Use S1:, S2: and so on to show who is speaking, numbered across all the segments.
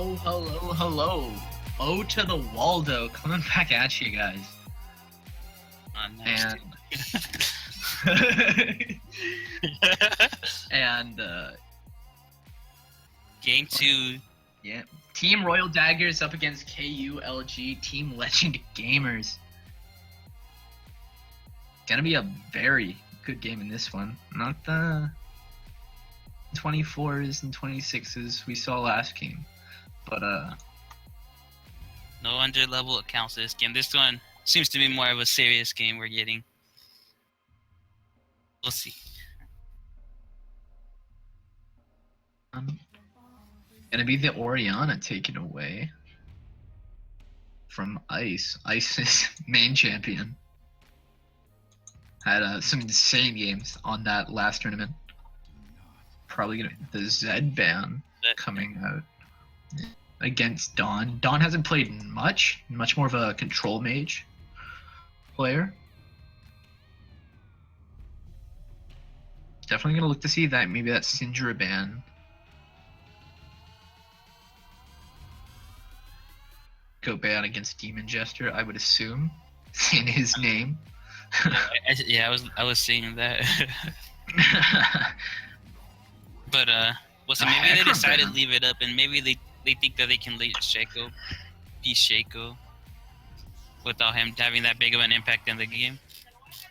S1: Hello, hello, hello. O to the Waldo coming back at you guys.
S2: Next.
S1: And
S2: Game 2.
S1: Yeah, Team Royal Daggers up against KULG Team Legend Gamers. Gonna be a very good game in this one. Not the 24s and 26s we saw last game, but
S2: No under level accounts this game. This one seems to be more of a serious game we're getting. We'll see.
S1: Gonna be the Oriana taken away from Ice. Ice's main champion. Had some insane games on that last tournament. Probably gonna the Zed ban coming out against Dawn. Dawn hasn't played much more of a control mage player. Definitely gonna look to see that, maybe that Syndra ban. Go ban against Demon Jester, I would assume, in his name.
S2: I was seeing that. But we'll see. Maybe they decided to leave it up, and maybe they think that they can let Shaco be Shaco without him having that big of an impact in the game.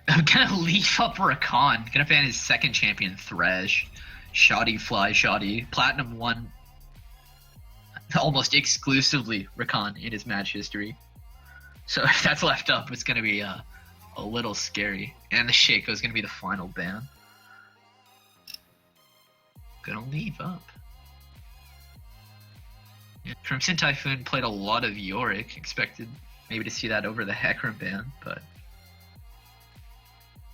S1: I'm gonna leave up Rakan. Gonna ban his second champion, Thresh. Shoddy, Fly, Shoddy. Platinum 1 almost exclusively Rakan in his match history. So if that's left up, it's gonna be a little scary. And the Shaco is gonna be the final ban. Gonna leave up. Yeah, Crimson Typhoon played a lot of Yorick. Expected maybe to see that over the Hecarim ban, but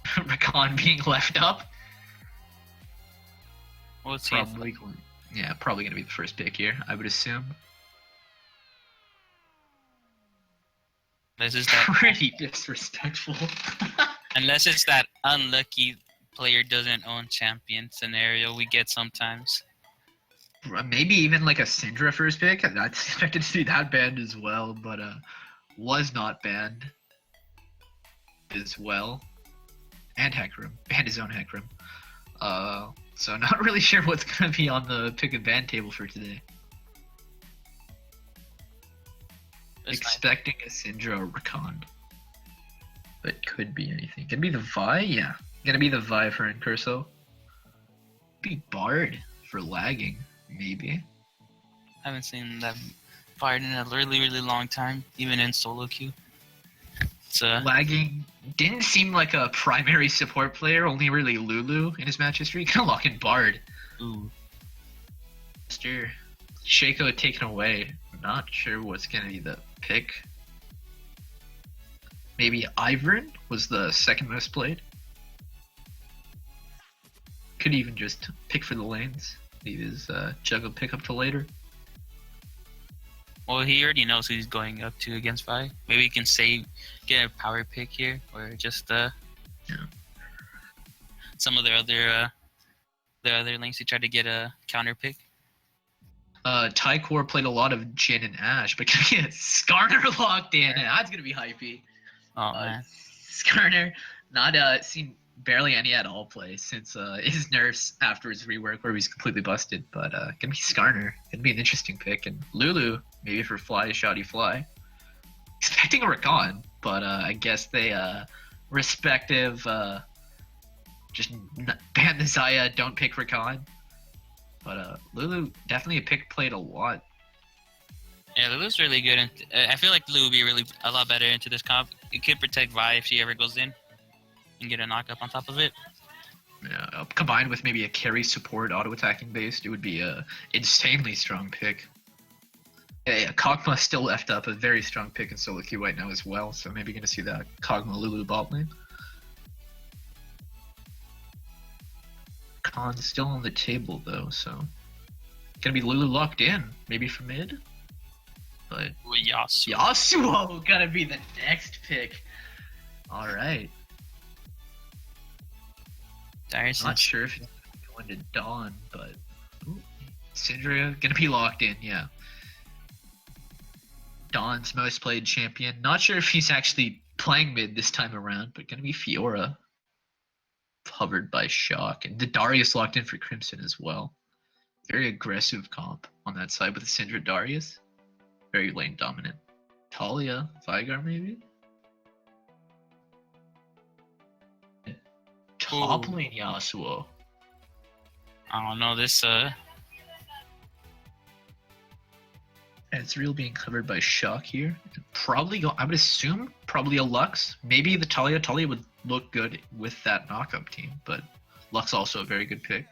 S1: Rakan being left up.
S2: We'll see.
S1: Probably gonna be the first pick here, I would assume.
S2: This is that
S1: pretty disrespectful.
S2: unless it's that unlucky player doesn't own champion scenario we get sometimes.
S1: Maybe even like a Syndra first pick. I expected to see that banned as well, but was not banned as well. And Hecarim. Banned his own Hecarim. So not really sure what's gonna be on the pick and ban table for today. Expecting a Syndra or Rakan. But could be anything. Could be the Vi? Yeah. Gonna be the Vi for Incurso. Be Bard for lagging, maybe.
S2: I haven't seen that fired in a really, really long time, even in solo queue. It's
S1: lagging didn't seem like a primary support player, only really Lulu in his match history. Gonna lock in Bard.
S2: Ooh.
S1: Mr. Shaco taken away. Not sure what's gonna be the pick. Maybe Ivern was the second most played. Could even just pick for the lanes. Leave his juggle pick up to later.
S2: Well, he already knows who he's going up to against Vi. Maybe he can get a power pick here, or just some of their other lanes to try to get a counter pick.
S1: Tycor played a lot of Jin and Ashe, but can get Skarner locked in. That's gonna be hypey.
S2: Oh man,
S1: Skarner not seen barely any at all play since his nerfs after his rework where he was completely busted. But gonna be Skarner. Gonna be an interesting pick. And Lulu maybe for Fly, Shoddy Fly. Expecting a Rakan, but I guess they respective just ban the Xayah, don't pick Rakan. But Lulu definitely a pick played a lot.
S2: Yeah, Lulu's really good. And I feel like Lulu would be a lot better into this comp. It could protect Vi if she ever goes in and get a knock-up on top of it.
S1: Yeah, combined with maybe a carry support auto-attacking based, it would be a insanely strong pick. Yeah, Kog'Maw still left up a very strong pick in solo queue right now as well, so maybe going to see that Kog'Maw Lulu bot lane. Khan's still on the table though, so gonna be Lulu locked in, maybe for mid. But Yasuo gonna be the next pick. All right. Not sure if he's going to Dawn, but Syndra gonna be locked in. Yeah. Dawn's most played champion. Not sure if he's actually playing mid this time around, but gonna be Fiora. Covered by Shock. And the Darius locked in for Crimson as well. Very aggressive comp on that side with the Syndra Darius. Very lane dominant. Talia, Vigar maybe? Top lane Yasuo.
S2: I don't know, this
S1: Ezreal being covered by Shock here. Probably I would assume probably a Lux. Maybe the Talia. Talia would look good with that knockup team, but Lux also a very good pick.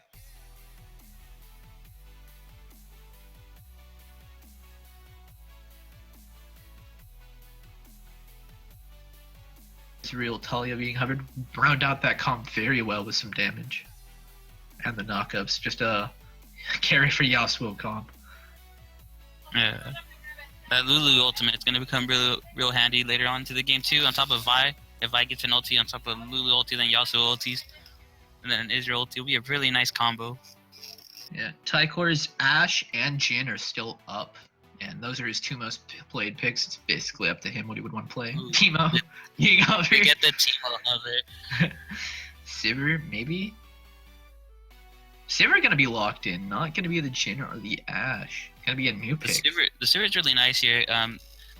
S1: Ezreal, Talia being covered. Round out that comp very well with some damage. And the knockups. Just a carry for Yasuo comp.
S2: yeah. That Lulu ultimate is going to become real handy later on to the game too. On top of Vi, if Vi gets an ulti on top of Lulu ulti, then Yasuo ultis, and then Israel ulti, will be a really nice combo.
S1: Yeah, Tycor's Ashe and Jhin are still up, and those are his two most played picks. It's basically up to him what he would want to play.
S2: Ooh.
S1: Teemo, you
S2: get the Teemo of it.
S1: Sivir, maybe. Sivir gonna be locked in, not gonna be the Jhin or the Ashe. Gonna be a new pick.
S2: The Sivir is really nice here.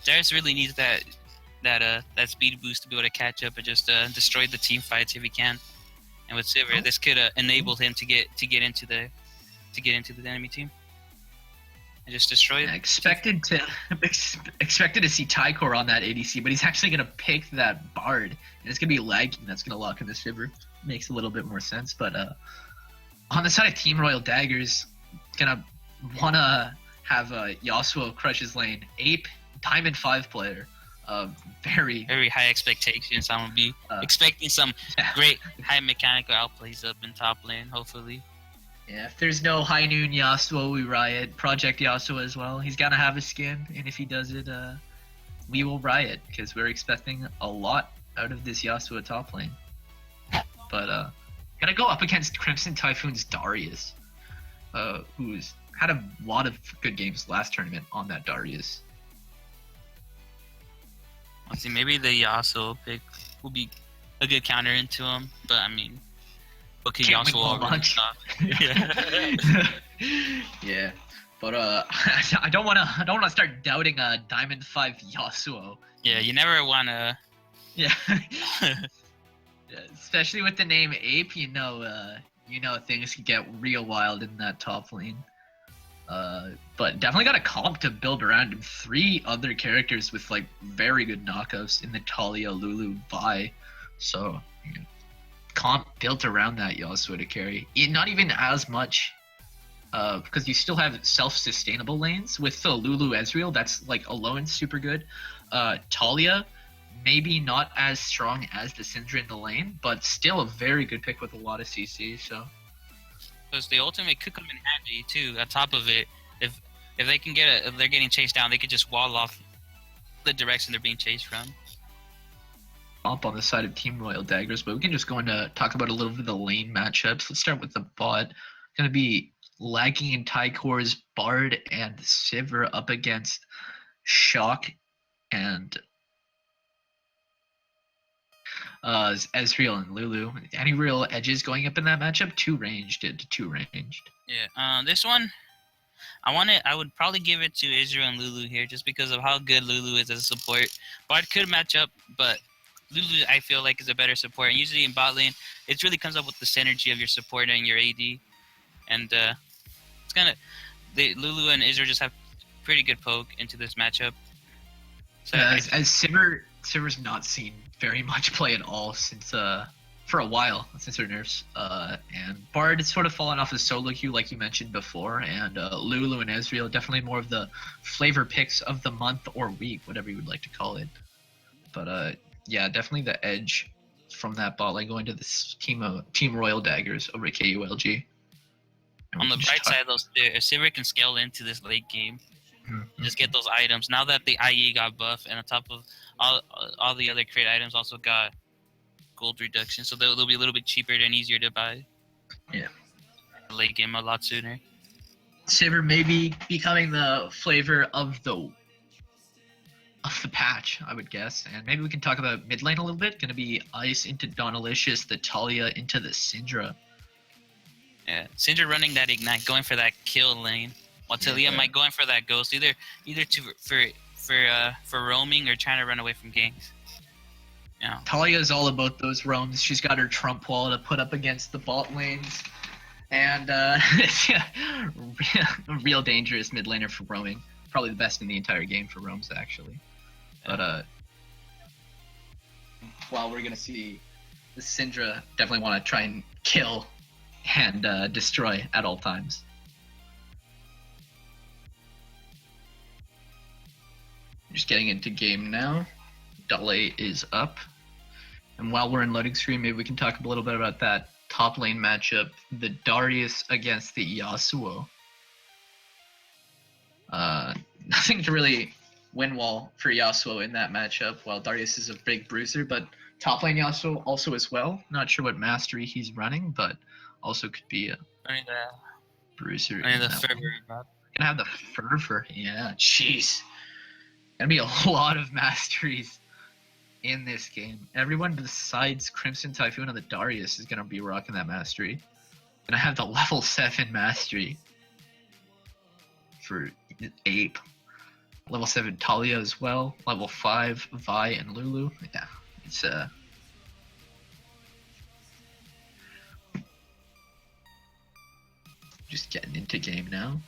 S2: Darius really needs that speed boost to be able to catch up and just destroy the team fights if he can. And with Sivir, this could enable him to get into the enemy team and just destroy it.
S1: Expected to see Tycor on that ADC, but he's actually gonna pick that Bard, and it's gonna be lagging. That's gonna lock in the Sivir. Makes a little bit more sense, but on the side of Team Royal Daggers, gonna wanna have Yasuo crush his lane. Ape, Diamond 5 player. Very
S2: high expectations. I'm gonna be expecting some great high mechanical outplays up in top lane, hopefully.
S1: Yeah, if there's no High Noon Yasuo, we riot. Project Yasuo as well. He's gonna have a skin, and if he does it, we will riot, because we're expecting a lot out of this Yasuo top lane. But gonna go up against Crimson Typhoon's Darius, who's had a lot of good games last tournament on that Darius.
S2: Let's see, maybe the Yasuo pick will be a good counter into him, but I mean, what can Yasuo already stop? Yeah.
S1: Yeah, but I don't wanna start doubting Diamond 5 Yasuo.
S2: Yeah, you never wanna.
S1: Yeah. Yeah, especially with the name Ape, you know things could get real wild in that top lane. But definitely got a comp to build around him. 3 other characters with like very good knockups in the Talia, Lulu, Vi. So comp built around that Yasuo to carry. Not even as much, because you still have self-sustainable lanes with the Lulu Ezreal. That's like alone super good. Talia, maybe not as strong as the Syndra in the lane, but still a very good pick with a lot of CC. So.
S2: Because the ultimate could come in handy too. On top of it, if they can if they're getting chased down, they could just wall off the direction they're being chased from.
S1: Up on the side of Team Royal Daggers, but we can just go into talk about a little bit of the lane matchups. Let's start with the bot. Going to be lagging in Tycor's Bard and Sivir up against Shock and Ezreal and Lulu. Any real edges going up in that matchup? 2 ranged to 2 ranged.
S2: Yeah, this one, I would probably give it to Israel and Lulu here, just because of how good Lulu is as a support. Bard could match up, but Lulu, I feel like, is a better support. And usually in bot lane, it really comes up with the synergy of your support and your AD. And it's kind of Lulu and Israel just have pretty good poke into this matchup. So
S1: as Sivir's not seen very much play at all since for a while, since her nerfs. And Bard has sort of fallen off his solo queue like you mentioned before, and Lulu and Ezreal definitely more of the flavor picks of the month or week, whatever you would like to call it. But yeah, definitely the edge from that bot lane going to this Team Royal Daggers over KULG.
S2: On the bright side, though, Sivir can scale into this late game. Just get those items. Now that the IE got buffed, and on top of all the other crate items also got gold reduction, so they'll be a little bit cheaper and easier to buy.
S1: Yeah.
S2: Late game a lot sooner.
S1: Sivir may be becoming the flavor of the of the patch, I would guess. And maybe we can talk about mid lane a little bit. Going to be Ice into Dawnalicious, the Talia into the Syndra.
S2: Yeah, Syndra running that ignite, going for that kill lane, while Talia might going for that ghost, either for roaming or trying to run away from ganks. Yeah.
S1: Talia is all about those roams. She's got her trump wall to put up against the bot lanes, and it's a real dangerous mid laner for roaming. Probably the best in the entire game for roams, actually. But while we're gonna see the Syndra definitely want to try and kill and destroy at all times. Just getting into game now. Dale is up. And while we're in loading screen, maybe we can talk a little bit about that top lane matchup. The Darius against the Yasuo. Nothing to really win wall for Yasuo in that matchup, while Darius is a big bruiser, but top lane Yasuo also as well. Not sure what mastery he's running, but also could be a bruiser.
S2: The fervor.
S1: Gonna have the fervor, yeah. Jeez. Gonna be a lot of masteries in this game. Everyone besides Crimson Typhoon and the Darius is gonna be rocking that mastery. Gonna have the level 7 mastery for Ape. Level 7 Talia as well. Level 5 Vi and Lulu. Yeah, it's just getting into game now.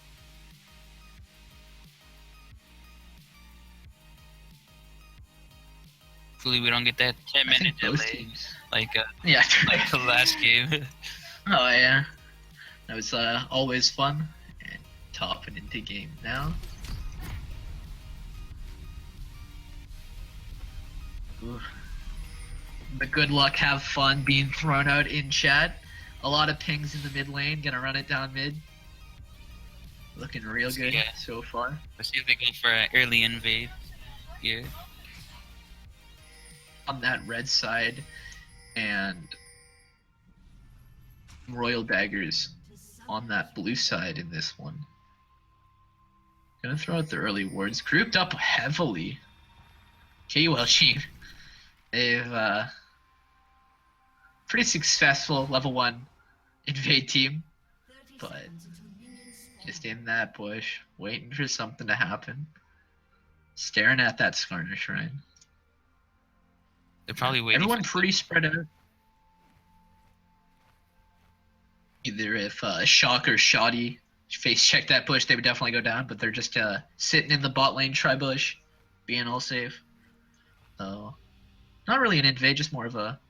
S2: Hopefully we don't get that 10-minute delay like
S1: yeah,
S2: like the last game.
S1: Oh yeah, that was always fun. And topping into game now. Ooh. The good luck, have fun being thrown out in chat. A lot of pings in the mid lane. Gonna run it down mid. Looking real good so far.
S2: Let's see if they go for an early invade here.
S1: On that red side, and Royal Daggers on that blue side in this one. Gonna throw out the early wards. Grouped up heavily. KULG. They've pretty successful level 1 invade team, but just in that bush, waiting for something to happen. Staring at that Skarner Shrine.
S2: They're probably waiting.
S1: Everyone pretty spread out. Either if Shock or Shoddy face check that bush, they would definitely go down, but they're just sitting in the bot lane tri-bush, being all safe. So, not really an invade, just more of a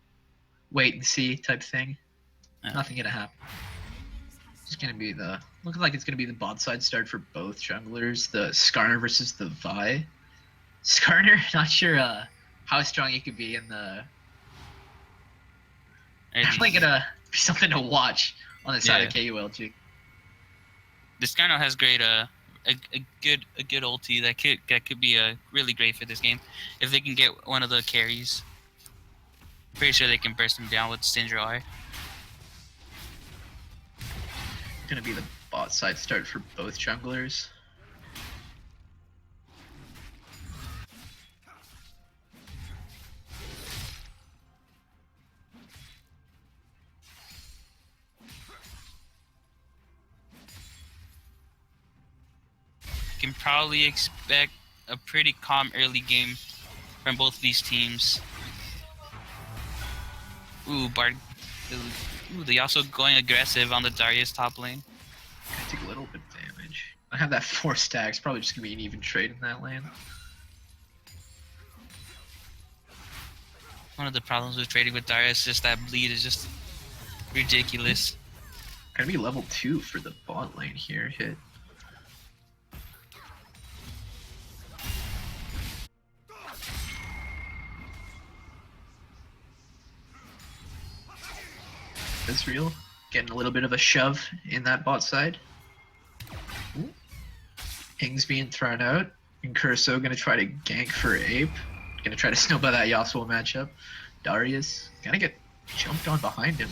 S1: wait and see type thing.
S2: Yeah.
S1: Nothing gonna happen. It's gonna be looking like it's gonna be the bot side start for both junglers. The Skarner versus the Vi. Skarner, not sure how strong he could be in the. Definitely gonna be something to watch on the side of KULG.
S2: This Skarner has great a good ulti that could be really great for this game if they can get one of the carries. Pretty sure they can burst him down with Syndra R.
S1: Gonna be the bot side start for both junglers.
S2: Can probably expect a pretty calm early game from both these teams. Ooh, Bard. Ooh, they also going aggressive on the Darius top lane.
S1: I take a little bit of damage. I have that 4 stacks. Probably just gonna be an even trade in that lane.
S2: One of the problems with trading with Darius is that bleed is just ridiculous.
S1: Gonna be level 2 for the bot lane here. Hit. Israel getting a little bit of a shove in that bot side. Ooh. Ping's being thrown out. And Curso gonna try to gank for Ape. Gonna try to snowball that Yasuo matchup. Darius gonna get jumped on behind him.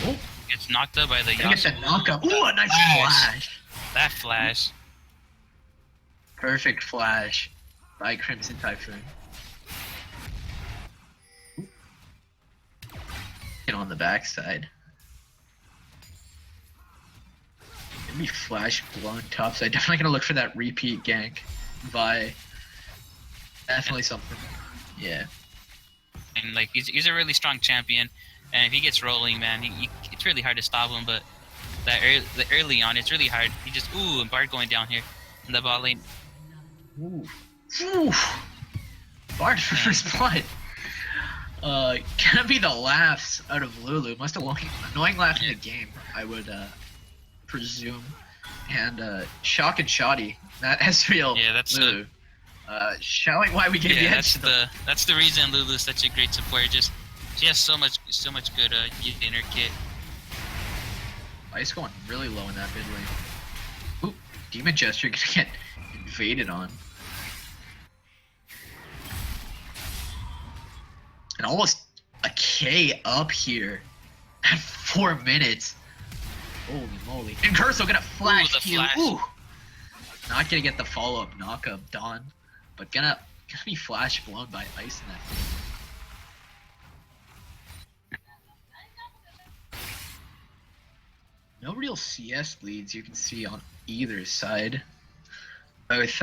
S1: Oh,
S2: Gets knocked up by the
S1: gonna
S2: Yasuo.
S1: get the knockup. Ooh, a nice flash.
S2: That flash.
S1: Perfect flash. by Crimson Typhoon. And on the backside. Maybe Flash blown topside. Definitely gonna look for that repeat gank by. Definitely something. Yeah.
S2: And like he's a really strong champion, and if he gets rolling, man, it's really hard to stop him. But the early on, it's really hard. He just and Bard going down here in the bot lane.
S1: Ooh. Ooh. Bard for first blood. Gonna be the laughs out of Lulu. Most annoying laugh in the game, I would presume. And Shock and Shoddy. That Ezreal.
S2: Yeah, that's
S1: Lulu. Showing why we gave the edge to them.
S2: That's the reason Lulu is such a great support. Just she has so much good in her kit.
S1: Ice going really low in that mid lane. Oop, Demon Gesture gonna get invaded on. And almost a K up here at 4 minutes. Holy moly. And Curso gonna flash heal. Ooh. Not gonna get the follow-up knock-up done, but gonna be flash blown by Ice in that game. No real CS leads you can see on either side. Both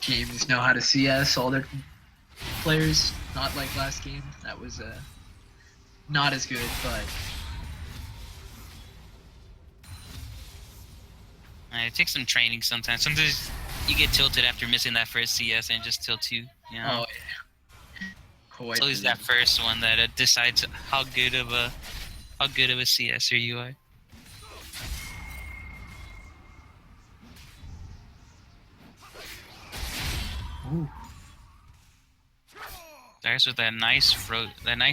S1: teams know how to CS all their players, not like last game. That was not as good, but
S2: it takes some training sometimes. Sometimes you get tilted after missing that first CS and just tilt you. You know?
S1: Oh yeah.
S2: It's always that first one that decides how good of a CSer you are.
S1: Ooh.
S2: Darius with that nice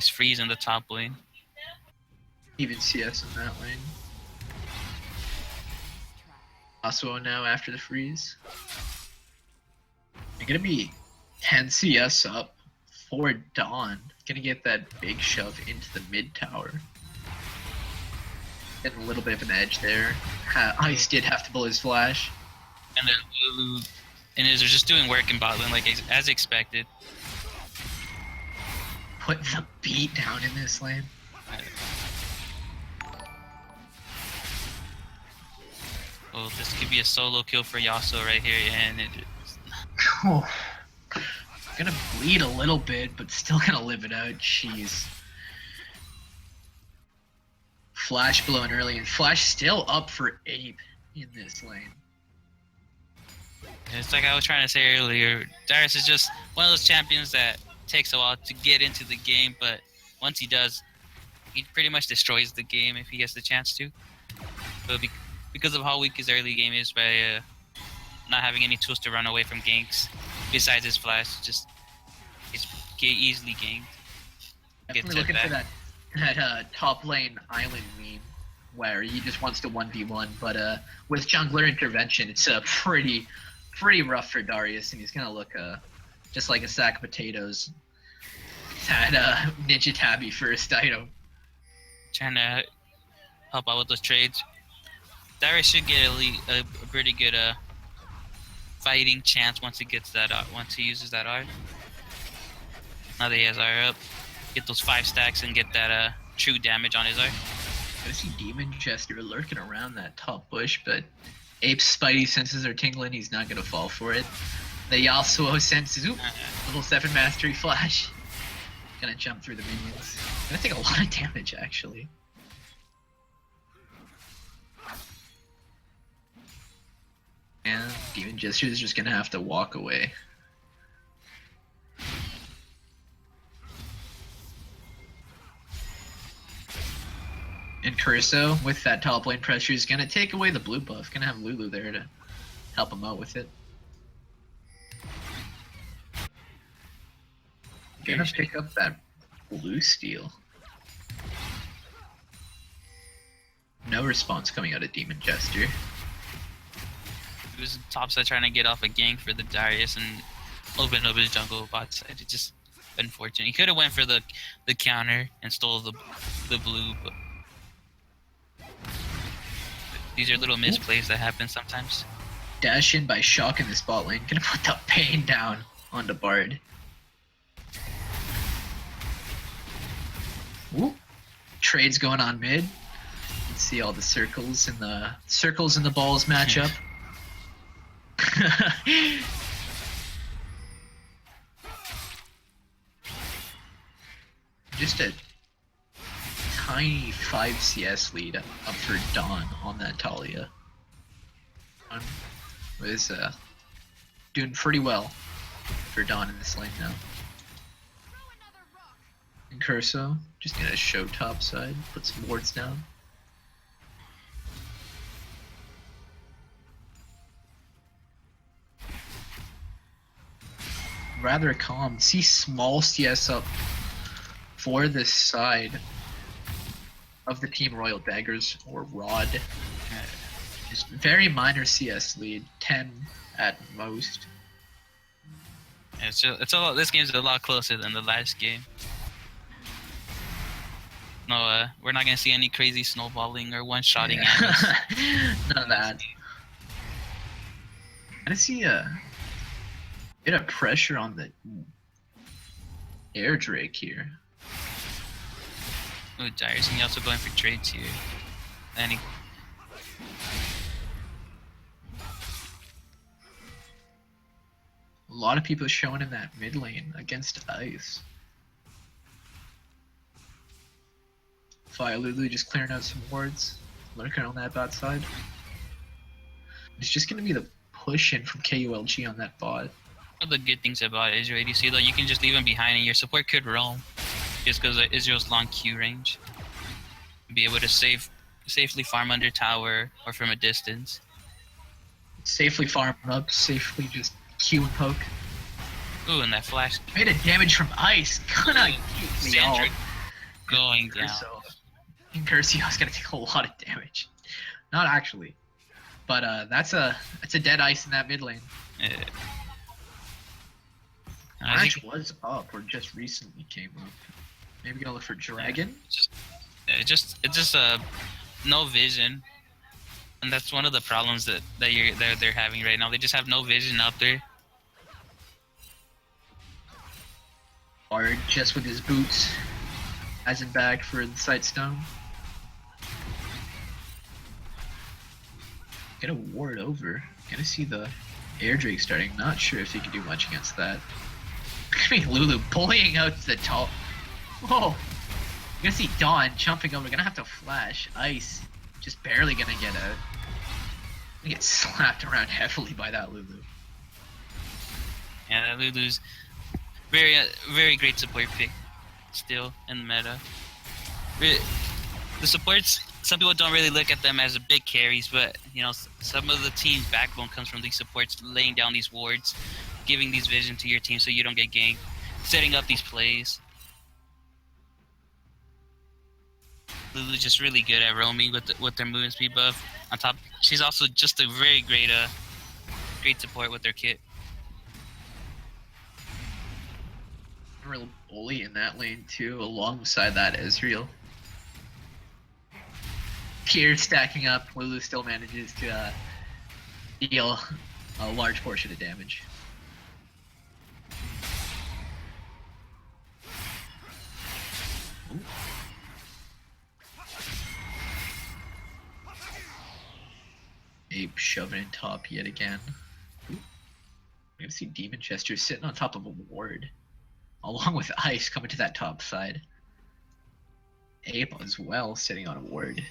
S2: freeze in the top lane.
S1: Even CS in that lane. Also now after the freeze. You're gonna be 10 CS up for Dawn. Gonna get that big shove into the mid tower. Getting a little bit of an edge there. Ice did have to pull his flash.
S2: And then Lulu and they're just doing work in bot lane like as expected.
S1: Putting the beat down in this lane.
S2: Oh, this could be a solo kill for Yasuo right here, and it just...
S1: Oh. Gonna bleed a little bit, but still gonna live it out. Jeez. Flash blowing early, and Flash still up for Ape in this lane.
S2: It's like I was trying to say earlier, Darius is just one of those champions that takes a while to get into the game, but once he does, he pretty much destroys the game if he gets the chance to. But because of how weak his early game is by not having any tools to run away from ganks, besides his flash, he's easily ganked.
S1: Definitely looking for that top lane island meme where he just wants to 1v1, but with jungler intervention, it's pretty rough for Darius, and he's gonna look just like a sack of potatoes. Had Ninja Tabby first item.
S2: Trying to help out with those trades. Darius should get a pretty good fighting chance once he gets that once he uses that R. Now that he has R up, get those 5 stacks and get that true damage on his R.
S1: I see Demon Jester lurking around that top bush, but Ape's spidey senses are tingling. He's not gonna fall for it. The Yasuo senses, level 7 mastery flash. Gonna jump through the minions. Gonna take a lot of damage actually. And Demon Jester is just gonna have to walk away. And Curso, with that top lane pressure, is gonna take away the blue buff. Gonna have Lulu there to help him out with it. Gonna pick up that blue steal. No response coming out of Demon Jester.
S2: He was topside trying to get off a gank for the Darius and open up his jungle bot side. It's just unfortunate. He could have went for the counter and stole the blue, but these are little misplays that happen sometimes.
S1: dash in by Shock in this bot lane. Gonna put the pain down onto Bard. Ooh. Trades going on mid. Let's see all the circles and the balls match up. Just a tiny 5 CS lead up for Dawn on that Talia. Was doing pretty well for Dawn in this lane now. And Curso just gonna show top side, put some wards down. Rather calm. See small CS up for this side of the Team Royal Daggers or Rod. Just very minor CS lead, 10 at most.
S2: It's a lot. This game's a lot closer than the last game. No, we're not gonna see any crazy snowballing or one-shotting at us.
S1: None of that. I see a bit of pressure on the Air Drake here.
S2: Ooh, Darius, and he also going for trades here. And he...
S1: A lot of people showing in that mid lane against Ice. Fire Lulu just clearing out some wards. Lurking on that bot side. It's just gonna be the push in from KULG on that bot.
S2: One of the good things about Israel ADC though, you can just leave him behind and your support could roam. Just because of Israel's long Q range. Be able to safely farm under tower or from a distance.
S1: Safely farm up, safely just Q and poke.
S2: Ooh, and that flash.
S1: Made a damage from Ice. Gonna keep me all.
S2: Sandra going down.
S1: And Cursio's gonna take a lot of damage. Not actually. But that's a dead Ice in that mid lane. Match was up or just recently came up. Maybe gonna look for Dragon.
S2: It's just no vision, and that's one of the problems that they're having right now. They just have no vision out there.
S1: Bard just with his boots, has him back for the Sightstone. Get a ward over. Gonna see the Air Drake starting. Not sure if he can do much against that. I mean, Lulu bullying out the top. Whoa! You're gonna see Dawn jumping over. Gonna have to flash. Ice just barely gonna get out. Gonna get slapped around heavily by that Lulu.
S2: Yeah, that Lulu's very great support pick still in the meta. The supports, some people don't really look at them as big carries, but you know, some of the team's backbone comes from these supports laying down these wards, giving these vision to your team so you don't get ganked, setting up these plays. Lulu's just really good at roaming with their movement speed buff. On top, she's also just a very great support with their kit.
S1: Real bully in that lane too, alongside that Ezreal. Here stacking up, Lulu still manages to deal a large portion of damage. Ooh. Ape shoving in top yet again. Ooh. We're gonna see Demon Chester sitting on top of a ward, along with Ice coming to that top side. Ape as well sitting on a ward.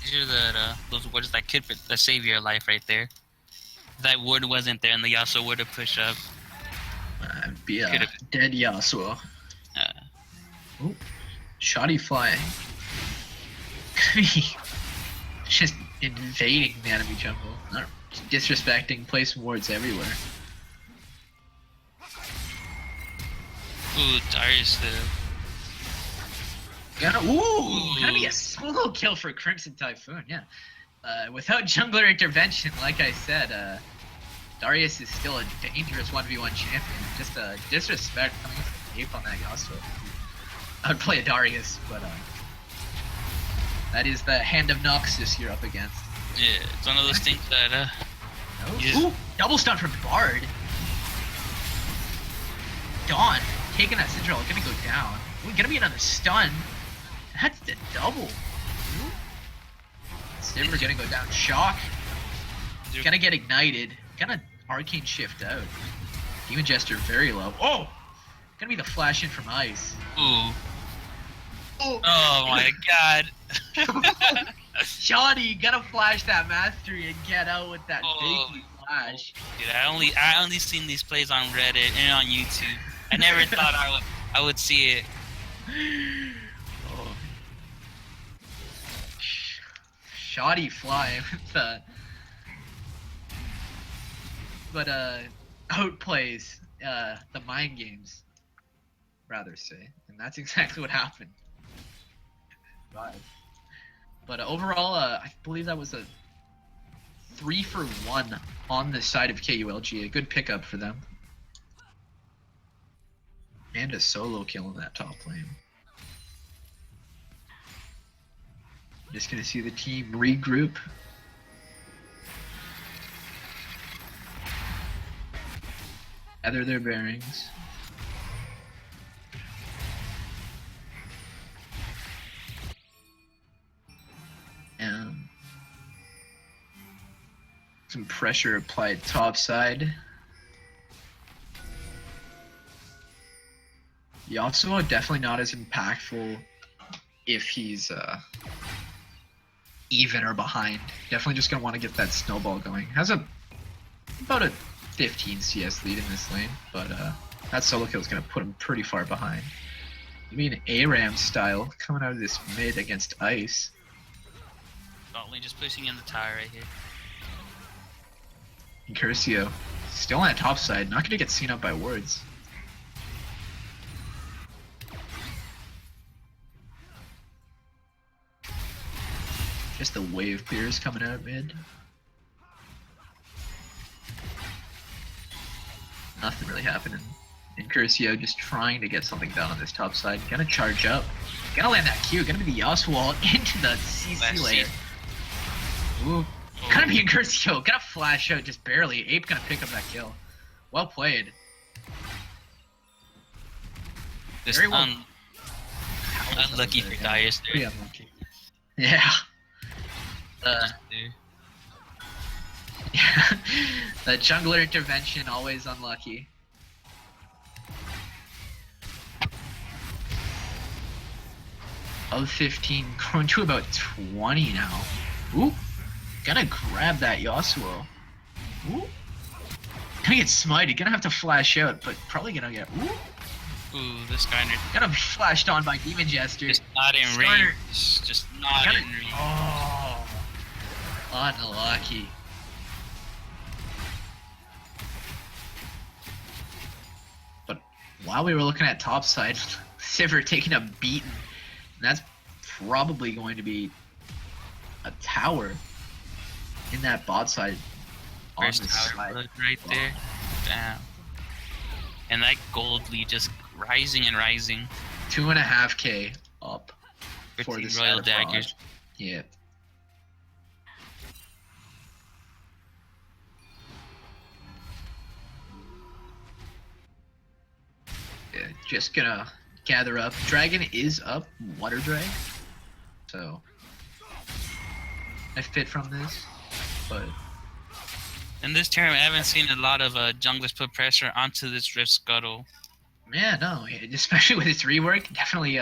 S2: These are those wards that could save your life right there. If that ward wasn't there and the Yasuo were to push up.
S1: Be a dead Yasuo. Ooh. Shoddy flying. Just invading the enemy jungle. Not disrespecting, placing wards everywhere.
S2: Ooh, Darius
S1: Gonna be a solo kill for Crimson Typhoon, yeah. Without jungler intervention, like I said, Darius is still a dangerous 1v1 champion. Just a disrespect coming from Ape on that Yasuo. I would play a Darius, but that is the Hand of Noxus you're up against.
S2: Yeah, it's one of those things that
S1: No.
S2: you just,
S1: Ooh, double stun from Bard. Dawn taking that Citadel, gonna go down. Ooh, gonna be another stun. That's the double. Ooh. Sivir gonna go down. Shock. Gonna get ignited. Gonna arcane shift out. Demon Jester very low. Oh! Gonna be the flash in from Ice.
S2: ooh.
S1: Oh,
S2: My god.
S1: Shoddy, gotta flash that mastery and get out with that
S2: Oh,
S1: big flash.
S2: Dude, I only seen these plays on Reddit and on YouTube. I never thought I would see it.
S1: Oh. Shoddy fly with the outplays the mind games, rather say, and that's exactly what happened. But overall, I believe that was a 3-for-1 on the side of KULG. A good pickup for them. And a solo kill in that top lane. Just gonna see the team regroup. Gather their bearings. And some pressure applied top side. Yasuo definitely not as impactful if he's even or behind. Definitely just gonna want to get that snowball going. Has about a 15 CS lead in this lane, but that solo kill is gonna put him pretty far behind. Maybe an ARAM style coming out of this mid against Ice.
S2: Bot lane just pushing in the tower right here.
S1: And Curcio still on that top side, not gonna get seen up by wards. Just the wave clears coming out mid. Nothing really happening. And Curcio just trying to get something done on this top side. Gonna charge up. Gonna land that Q. Gonna be the Yasuo into the CC layer. Ooh. Gonna be in Curcio. Gonna flash out just barely. Ape gonna pick up that kill. Well played.
S2: Just
S1: Very well.
S2: Unlucky for Darius there.
S1: Pretty unlucky. Yeah. Yeah. The jungler intervention always unlucky. Of 15, going to about 20 now. Ooh, gonna grab that Yasuo. Ooh, gonna get smited. Gonna have to flash out, but probably gonna get.
S2: Ooh, this Skarner.
S1: Gonna be flashed on by Demon Jester.
S2: Just not in
S1: Skarner.
S2: range. Just not in range.
S1: Oh, unlucky. But while we were looking at top side, Sivir taking a beating. And that's probably going to be a tower in that bot side.
S2: First tower right there. Damn. And that gold lead just rising and rising.
S1: 2.5k up for the
S2: Royal Daggers.
S1: Yeah. Yeah, just gonna gather up. Dragon is up, Water Drag. So I fit from this, but
S2: in this term, I haven't seen a lot of junglers put pressure onto this Rift Scuttle.
S1: yeah, no, especially with its rework, definitely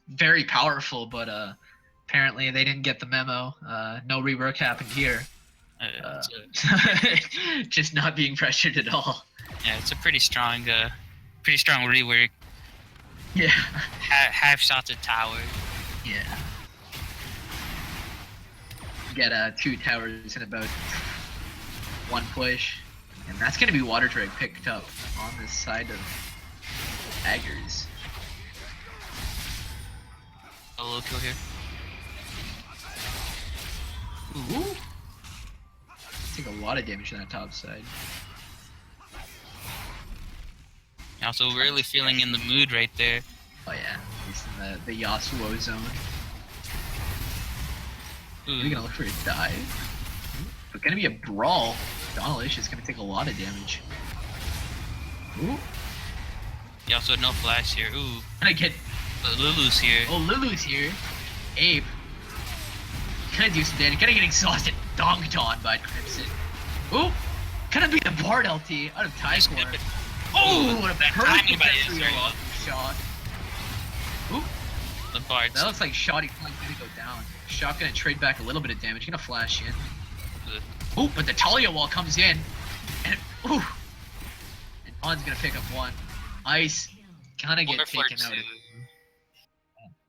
S1: very powerful. But apparently they didn't get the memo. No rework happened here. Just not being pressured at all.
S2: Yeah, it's a pretty strong rework.
S1: Yeah.
S2: Half shots at tower.
S1: Yeah. Get 2 towers in about 1 push, and that's gonna be Water Drag picked up on this side of Daggers.
S2: A low kill here.
S1: Ooh. Take a lot of damage on that top side.
S2: Also, really feeling in the mood right there.
S1: Oh yeah, he's in the Yasuo zone. Maybe gonna look for a dive. But gonna be a brawl. Donalish is gonna take a lot of damage. Ooh.
S2: You also no flash here. Ooh.
S1: Gonna get.
S2: But Lulu's here.
S1: Oh, Lulu's here. Abe. Gonna do some damage. Gonna get exhausted. Donked on by Crimson. Ooh. Gonna be the Bard LT out of Tycor. Oh, what a perfect shot. Ooh.
S2: The Bard.
S1: That looks like Shoddy Flank's gonna go down. Shot gonna trade back a little bit of damage. Gonna flash in. Ooh, but the Talia wall comes in. And ooh. And On's gonna pick up one. Ice gonna get taken out.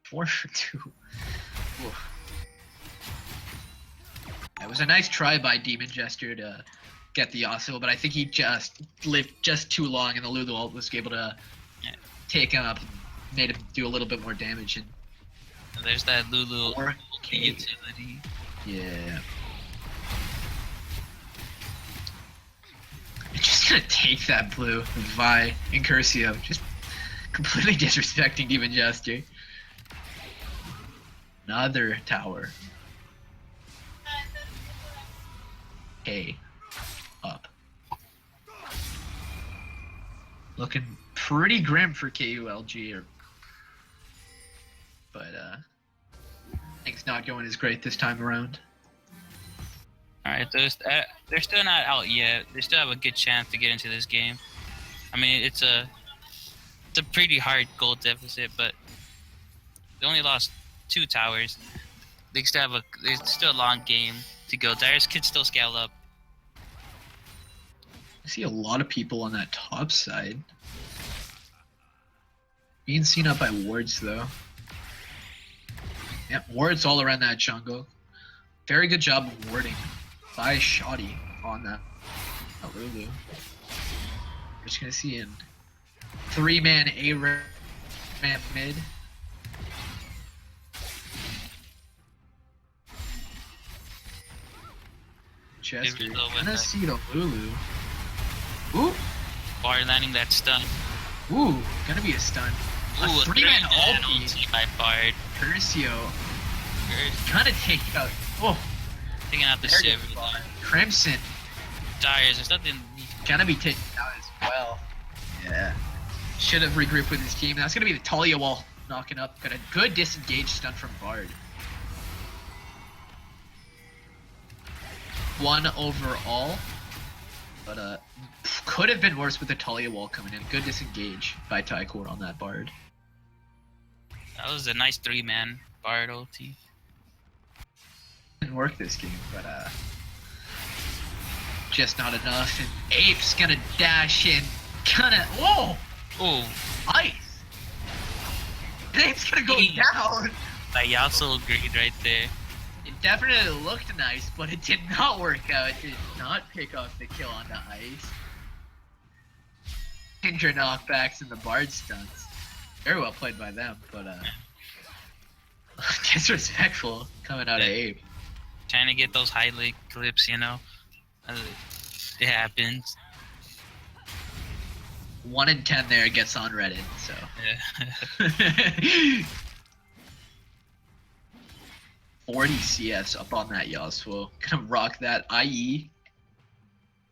S1: 4 for 2. Ooh. It was a nice try by Demon Jester to get the Yasuo, but I think he just lived just too long, and the Lulu ult was able to take him up and made him do a little bit more damage. And
S2: there's that Lulu utility.
S1: Yeah. I'm just gonna take that blue with Vi and Curcio. Just completely disrespecting Demon Jester. Another tower. K. Up. Looking pretty grim for KULG, but things not going as great this time around.
S2: Alright, they're still not out yet. They still have a good chance to get into this game. I mean, it's a pretty hard goal deficit, but they only lost 2 towers. There's still a long game to go. Darius could still scale up.
S1: I see a lot of people on that top side. Being seen up by wards though. Yep, wards all around that jungle. Very good job of warding by Shoddy on that Lulu. We're just gonna see in 3-man A-ramp mid. Chester gonna see the Lulu. Ooh!
S2: Bard landing that stun.
S1: Ooh, gonna be a stun.
S2: Ooh, a
S1: 3-man
S2: ulti by Bard.
S1: Curcio gonna take out. Oh,
S2: taking out the Civ.
S1: Crimson.
S2: Darius, there's nothing.
S1: Gonna be taken out as well. Yeah. Should have regrouped with his team. That's gonna be the Talia wall knocking up. Got a good disengage stun from Bard. 1 overall. But could have been worse with the Talia wall coming in. Good disengage by Tycor on that Bard.
S2: That was a nice 3-man Bard ulti.
S1: Didn't work this game, but just not enough. And Ape's gonna dash in. Whoa!
S2: Oh,
S1: Ice! Ape's gonna go down!
S2: That Yasuo grade right there.
S1: It definitely looked nice, but it did not work out. It did not pick up the kill on the Ice. Injure knockbacks and the Bard stunts. Very well played by them, but disrespectful coming out of Ape.
S2: Trying to get those highlight clips, you know. It happens.
S1: 1 in 10 there gets on Reddit, so.
S2: Yeah.
S1: 40 CS up on that Yasuo. Gonna rock that IE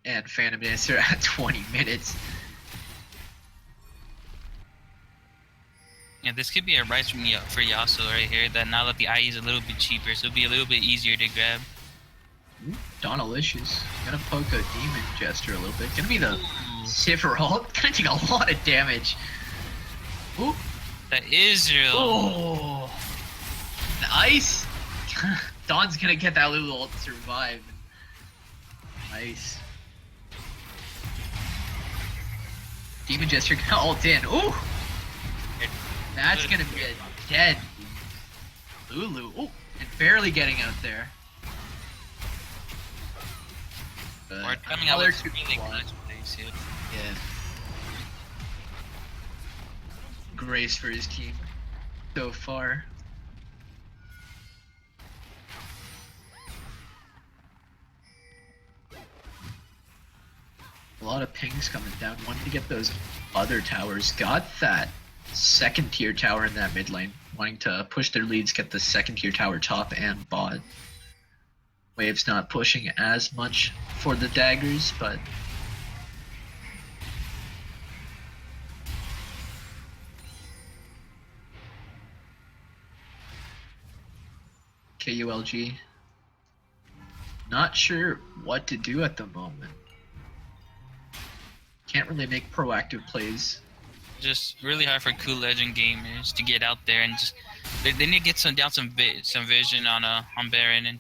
S1: and Phantom Dancer at 20 minutes.
S2: Yeah, this could be a rise for Yasuo right here. That now that the IE is a little bit cheaper, so it'll be a little bit easier to grab.
S1: Donalicious. Gonna poke a Demon Jester a little bit. Gonna be the Sivir ult. Gonna take a lot of damage. Ooh.
S2: The Israel.
S1: Oh. The Ice. Don's gonna get that Lulu ult to survive. Nice. Demon Jester gonna ult in. Ooh! That's gonna be a dead Lulu. Ooh! And barely getting out there.
S2: Or coming out with really clutch plays here.
S1: Yeah. Grace for his team so far. A lot of pings coming down. Wanting to get those other towers. Got that 2nd tier tower in that mid lane. Wanting to push their leads, get the 2nd tier tower top and bot. Wave's not pushing as much for the daggers, but KULG not sure what to do at the moment. Can't really make proactive plays.
S2: Just really hard for KULG and gamers to get out there and just they need to get some vision on Baron and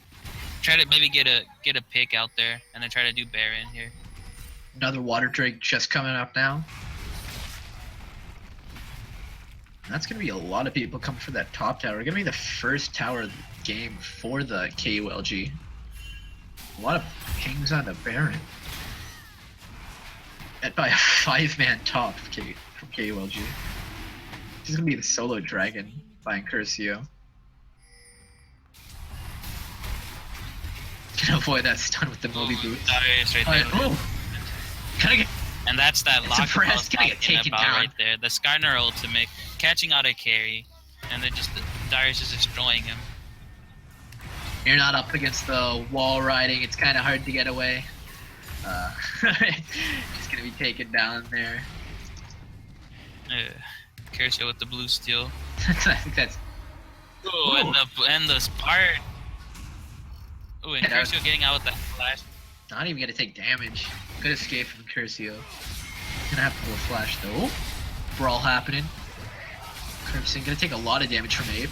S2: try to maybe get a pick out there and then try to do Baron here.
S1: Another water drake just coming up now. That's gonna be a lot of people coming for that top tower. Gonna be the first tower of the game for the KULG. A lot of pings on the Baron. Met by a 5-man top from KULG. This is gonna be the solo dragon by Incursio. Gonna avoid that stun with the Moby boots.
S2: Darius right there.
S1: Kinda get,
S2: and that's that lock
S1: gonna get taken down
S2: right there. The Skarner ultimate, catching out a carry, and then just Darius is destroying him.
S1: You're not up against the wall riding. It's kind of hard to get away. Just gonna be taken down there.
S2: Kershaw with the blue steel.
S1: I think that's.
S2: Oh, and the Spart. Oh, and Kershaw getting out with that flash.
S1: Not even gonna take damage. Good escape from Curcio. Gonna have to pull a flash though. Brawl happening. Crimson gonna take a lot of damage from Ape.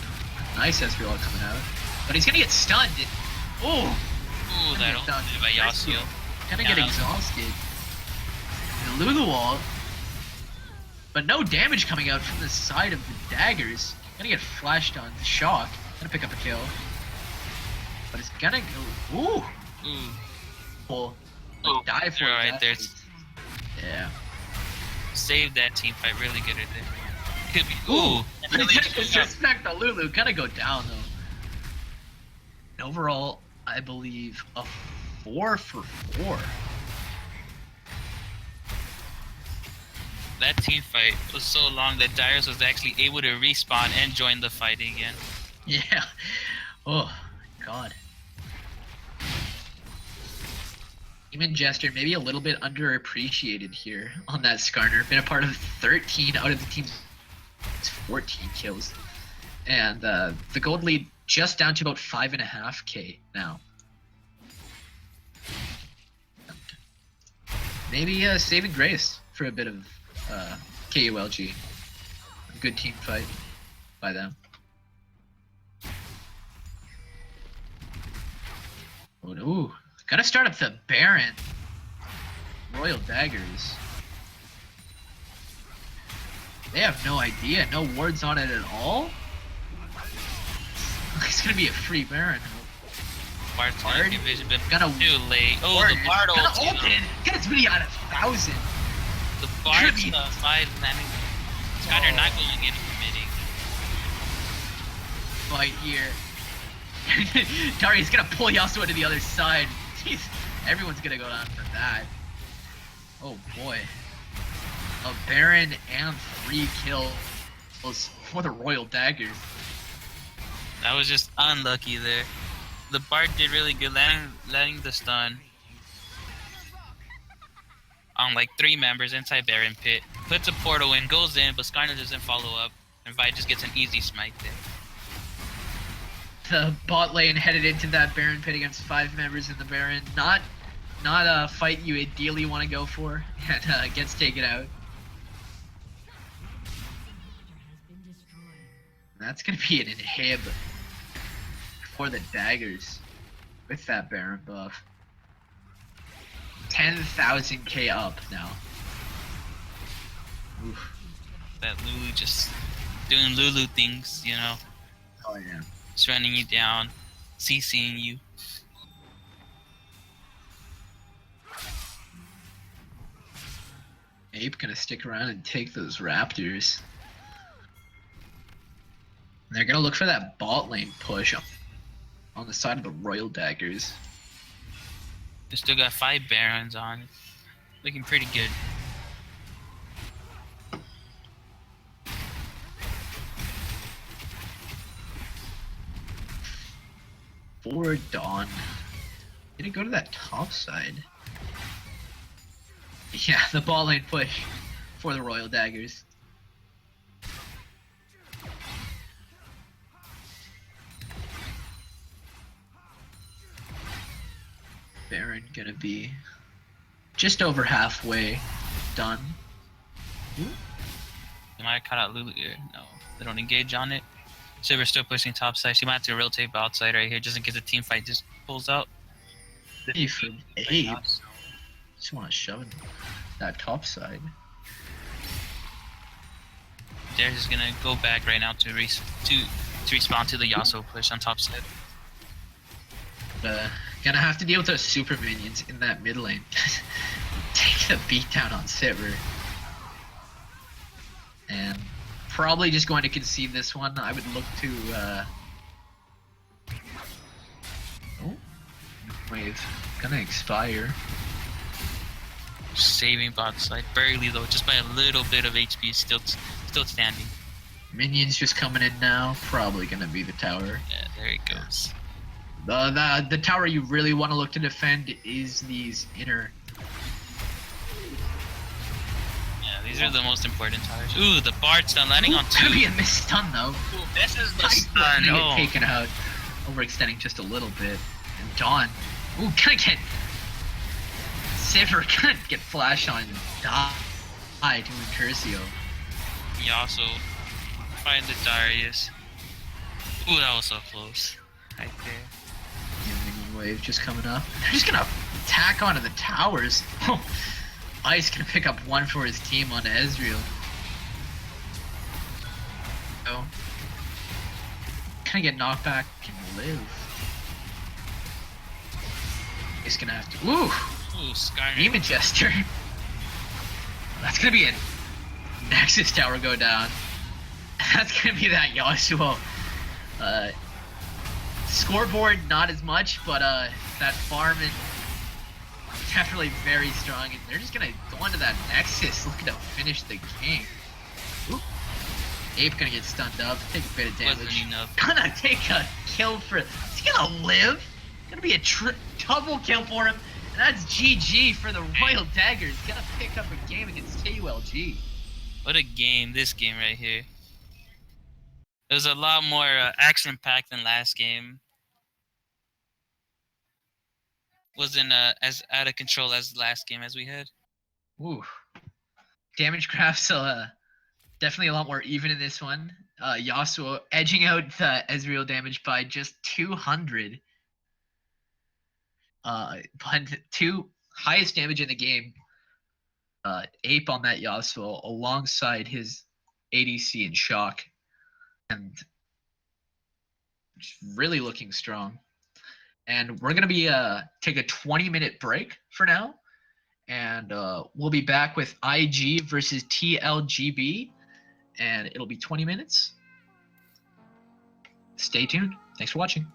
S1: Nice Ezreal coming out. But he's gonna get stunned. Oh!
S2: Ooh, that ultimate by Yasuo.
S1: Gonna get exhausted. The Lulu wall. But no damage coming out from the side of the daggers. Gonna get flashed on. Shock. Gonna pick up a kill. But it's gonna go. Ooh!
S2: Ooh.
S1: Well, die for it.
S2: Right there.
S1: Yeah.
S2: Save that team fight really good right there. Could be. Ooh!
S1: Disrespect the Lulu. Gonna go down though. And overall, I believe a 4 for 4.
S2: That team fight was so long that Darius was actually able to respawn and join the fight again.
S1: Yeah. Oh, God. Demon Jester, maybe a little bit underappreciated here on that Skarner. Been a part of 13 out of the team's 14 kills. And the gold lead just down to about 5.5k now. Maybe saving grace for a bit of KULG. A good team fight by them. Oh, ooh. Gotta start up the Baron. Royal Daggers. They have no idea. No wards on it at all. It's gonna be a free Baron.
S2: Bart's gonna get vision, but
S1: gonna
S2: too late. Oh, the Bart ultimate.
S1: Get his video at 1,000.
S2: The Bart's fight landing. Skyner not going in committing.
S1: Fight here. Darius gonna pull Yasuo to the other side. Jeez, everyone's gonna go down for that. Oh boy. A Baron and 3 kills for the Royal Daggers.
S2: That was just unlucky there. The Bart did really good, landing the stun on like 3 members inside Baron pit. Puts a portal in, goes in, but Skarner doesn't follow up. And Vi just gets an easy smite there.
S1: The bot lane headed into that Baron pit against 5 members in the Baron. Not a fight you ideally want to go for, and gets taken out. That's gonna be an inhib for the daggers with that Baron buff. 10,000k up now. Oof.
S2: That Lulu just doing Lulu things, you know.
S1: Oh yeah.
S2: Just running you down, CCing you.
S1: Ape gonna stick around and take those Raptors. And they're gonna look for that bot lane push on the side of the Royal Daggers.
S2: They still got 5 Barons on. Looking pretty good.
S1: For Dawn. Did it go to that top side? Yeah, the ball lane push for the Royal Daggers. Baron gonna be just over halfway done.
S2: Ooh. They might have cut out Lulu here. No, they don't engage on it. Silver's still pushing top side. She might have to rotate outside right here just in case the team fight just pulls out.
S1: Hey, for Abe. Just want to shove that top side.
S2: They're just gonna go back right now to respond to the Yasuo push on top side.
S1: Gonna have to deal with those super minions in that mid lane. Take the beat down on Sivir. And probably just going to concede this one. I would look to oh, wave gonna expire.
S2: Saving bot side barely though, just by a little bit of HP, still standing.
S1: Minions just coming in now. Probably gonna be the tower.
S2: Yeah, there it goes.
S1: The tower you really want to look to defend is these inner.
S2: Yeah, these are the most important towers. Ooh, the Bard stun landing on two.
S1: Could be a missed stun though.
S2: Ooh, this is the stun.
S1: Get taken out. Overextending just a little bit. And Dawn. Ooh, gonna get Sivir gonna get flash on and die to Incursio.
S2: Yasuo find the Darius. Ooh, that was so close. Right there.
S1: Minion wave just coming up. They're just gonna tack onto the towers. Ice gonna pick up one for his team on Ezreal. Oh. Gonna get knocked back and live. He's gonna have to.
S2: Ooh, Skyrim.
S1: Demon Jester. That's gonna be a Nexus tower go down. That's gonna be that Yasuo. Scoreboard not as much, but that farm is definitely very strong, and they're just gonna go into that Nexus looking to finish the game. Oop. Ape gonna get stunned up, take a bit of damage. Gonna take a kill for. He's gonna live. Gonna be a double kill for him, and that's GG for the Royal Daggers. Gonna pick up a game against KULG.
S2: What a game! This game right here. It was a lot more action-packed than last game. Wasn't as out of control as the last game as we had.
S1: Ooh. Damage graphs definitely a lot more even in this one. Yasuo edging out the Ezreal damage by just 200. But two highest damage in the game. Ape on that Yasuo alongside his ADC and Shock. And really looking strong. And we're going to be take a 20-minute break for now. And we'll be back with IG versus TLGB. And it'll be 20 minutes. Stay tuned. Thanks for watching.